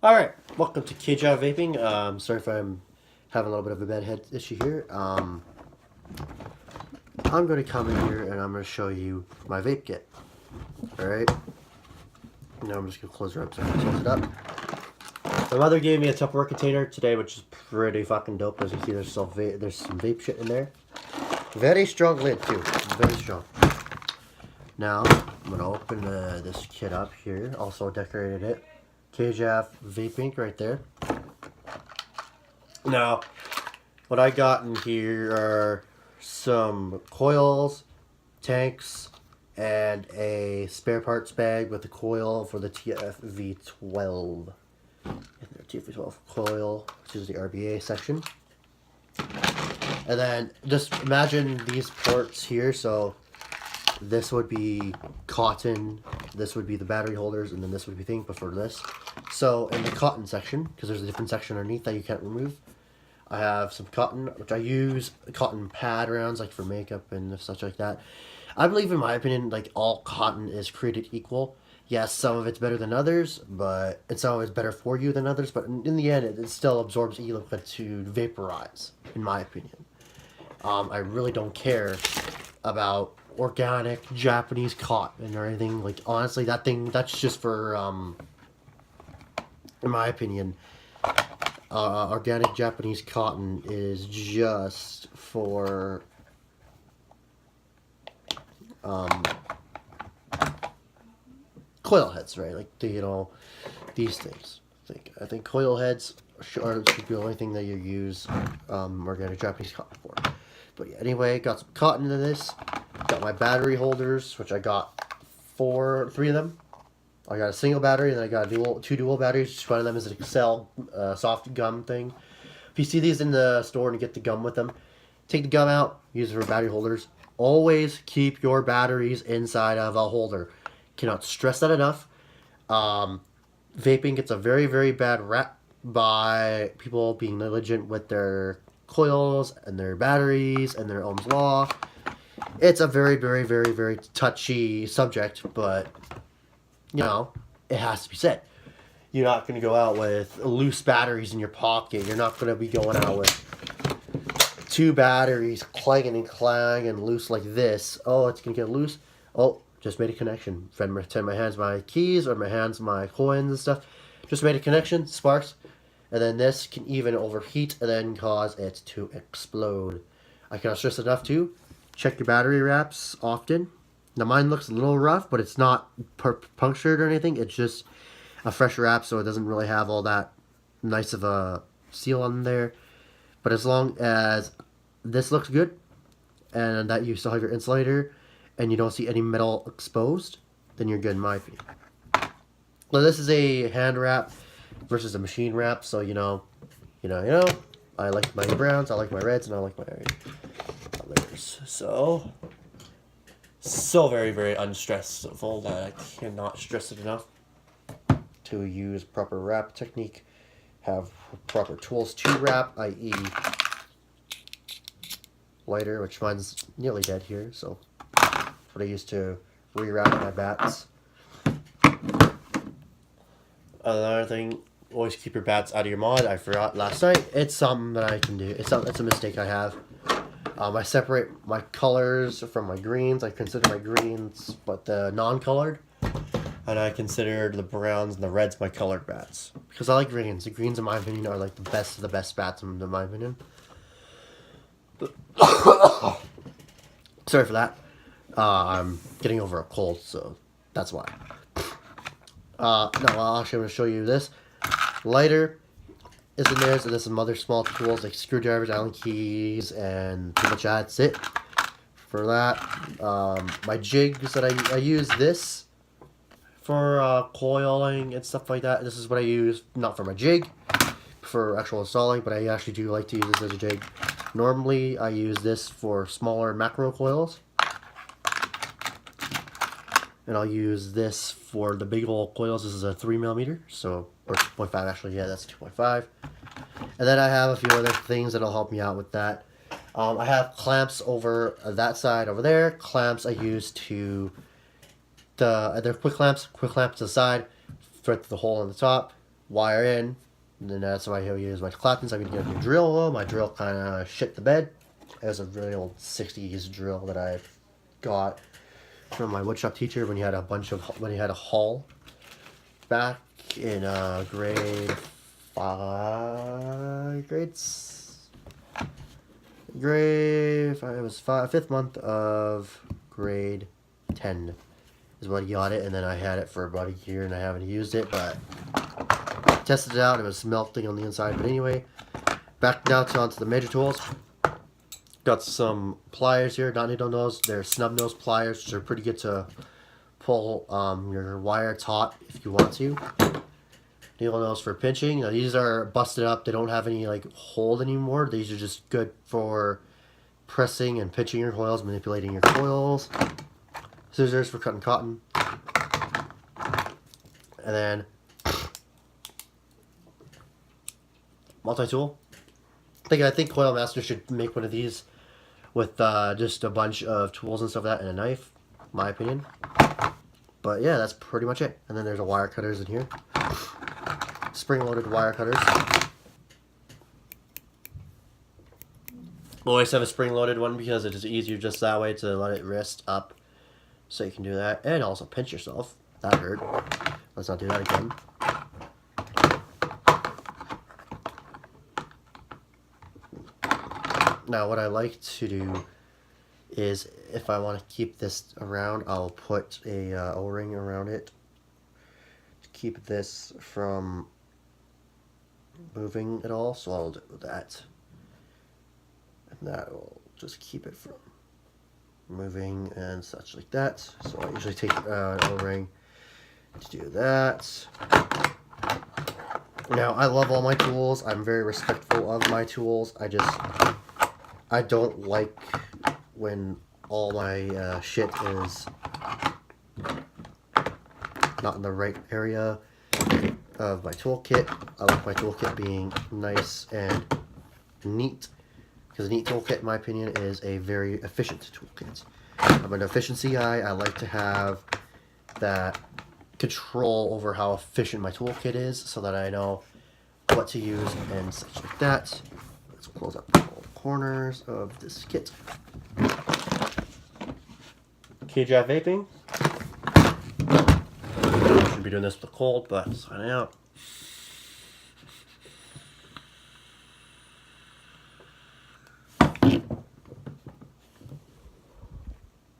Alright, welcome to KJ Vaping. Sorry if I'm having a little bit of a bad head issue here. I'm going to come in here and I'm going to show you my vape kit. Alright, now I'm just going to close it up so I can close it up. My mother gave me a Tupperware container today, which is pretty fucking dope. As you see, there's some vape shit in there. Very strong lid too, very strong. Now, I'm going to open this kit up here, also decorated it. KJF Vaping right there. Now, what I got in here are some coils, tanks, and a spare parts bag with the coil for the TFV12. And the TFV12 coil, which is the RBA section. And then just imagine these ports here. So this would be cotton, this would be the battery holders, and then this would be thing before this. So in the cotton section, because there's a different section underneath that you can't remove, I have some cotton, which I use cotton pad rounds like for makeup and such like that. I believe, in my opinion, like all cotton is created equal. Yes, some of it's better than others, but it's always better for you than others. But in the end, it still absorbs e-liquid to vaporize, in my opinion. I really don't care about organic Japanese cotton or anything. Like, honestly, that's just for in my opinion, organic Japanese cotton is just for coil heads, right? Like these things. I think coil heads should be the only thing that you use organic Japanese cotton for. But yeah, anyway, got some cotton in this. Got my battery holders, which I got three of them. I got a single battery, and then I got two dual batteries. Each one of them is an Excel soft gum thing. If you see these in the store and you get the gum with them, take the gum out, use it for battery holders. Always keep your batteries inside of a holder. Cannot stress that enough. Vaping gets a very, very bad rap by people being negligent with their coils and their batteries and their Ohm's law. It's a very, very, very, very touchy subject, but you know, it has to be said. You're not going to go out with loose batteries in your pocket. You're not going to be going out with two batteries clanging and clanging loose like this. Oh, it's going to get loose. Oh, just made a connection. Pretend my hand's my keys or my hand's my coins and stuff. Just made a connection, sparks. And then this can even overheat and then cause it to explode. I cannot stress enough too. Check your battery wraps often. Now mine looks a little rough, but it's not punctured or anything. It's just a fresh wrap, so it doesn't really have all that nice of a seal on there. But as long as this looks good, and that you still have your insulator, and you don't see any metal exposed, then you're good in my opinion. Now this is a hand wrap versus a machine wrap, so you know. I like my browns, I like my reds, and I like my others. So very, very unstressful that I cannot stress it enough to use proper wrap technique, have proper tools to wrap, i.e. lighter, which mine's nearly dead here, so that's what I use to rewrap my bats. Another thing, always keep your bats out of your mod. I forgot last night. It's something that I can do. It's a mistake I have. I separate my colors from my greens. I consider my greens but the non-colored. And I consider the browns and the reds my colored bats. Because I like greens. The greens, in my opinion, are like the best of the best bats, in my opinion. Sorry for that. I'm getting over a cold, so that's why. No, actually, I'm going to show you this. Lighter is in there, so there's some other small tools like screwdrivers, Allen keys, and pretty much that's it for that. My jigs that I use this for coiling and stuff like that. This is what I use, not for my jig, for actual installing, but I actually do like to use this as a jig. Normally, I use this for smaller macro coils. And I'll use this for the big old coils. This is a 3mm, so, or 2.5 actually, yeah, that's 2.5. And then I have a few other things that'll help me out with that. I have clamps over that side over there. Clamps I use they're quick clamps to the side, thread to the hole on the top. wire in. And then that's why I use my claptons. I'm going to get a new drill. My drill kind of shit the bed. It was a really old 60s drill that I got from my woodshop teacher when he had a hall back in grade 5, it was 5th month of grade 10 is when he got it, and then I had it for about a year and I haven't used it, but tested it out. It was melting on the inside. But anyway, back down onto the major tools. Got some pliers here, not needle nose. They're snub nose pliers, which are pretty good to pull your wire taut if you want to. Needle nose for pinching. Now, these are busted up. They don't have any like hold anymore. These are just good for pressing and pinching your coils, manipulating your coils. Scissors for cutting cotton. And then multi-tool. I think Coil Master should make one of these with just a bunch of tools and stuff like that and a knife, my opinion. But yeah, that's pretty much it. And then there's a wire cutters in here. Spring-loaded wire cutters. Always have a spring-loaded one because it is easier just that way to let it rest up. So you can do that. And also pinch yourself. That hurt. Let's not do that again. Now what I like to do is if I want to keep this around, I'll put a O-ring around it to keep this from moving at all. So I'll do that. And that will just keep it from moving and such like that. So I usually take an O-ring to do that. Now I love all my tools. I'm very respectful of my tools. I don't like when all my shit is not in the right area of my toolkit. I like my toolkit being nice and neat, because a neat toolkit, in my opinion, is a very efficient toolkit. I'm an efficiency guy. I like to have that control over how efficient my toolkit is so that I know what to use and such like that. Let's close up all the corners of this kit. K-Drive Vaping. Shouldn't be doing this with the cold, but signing out.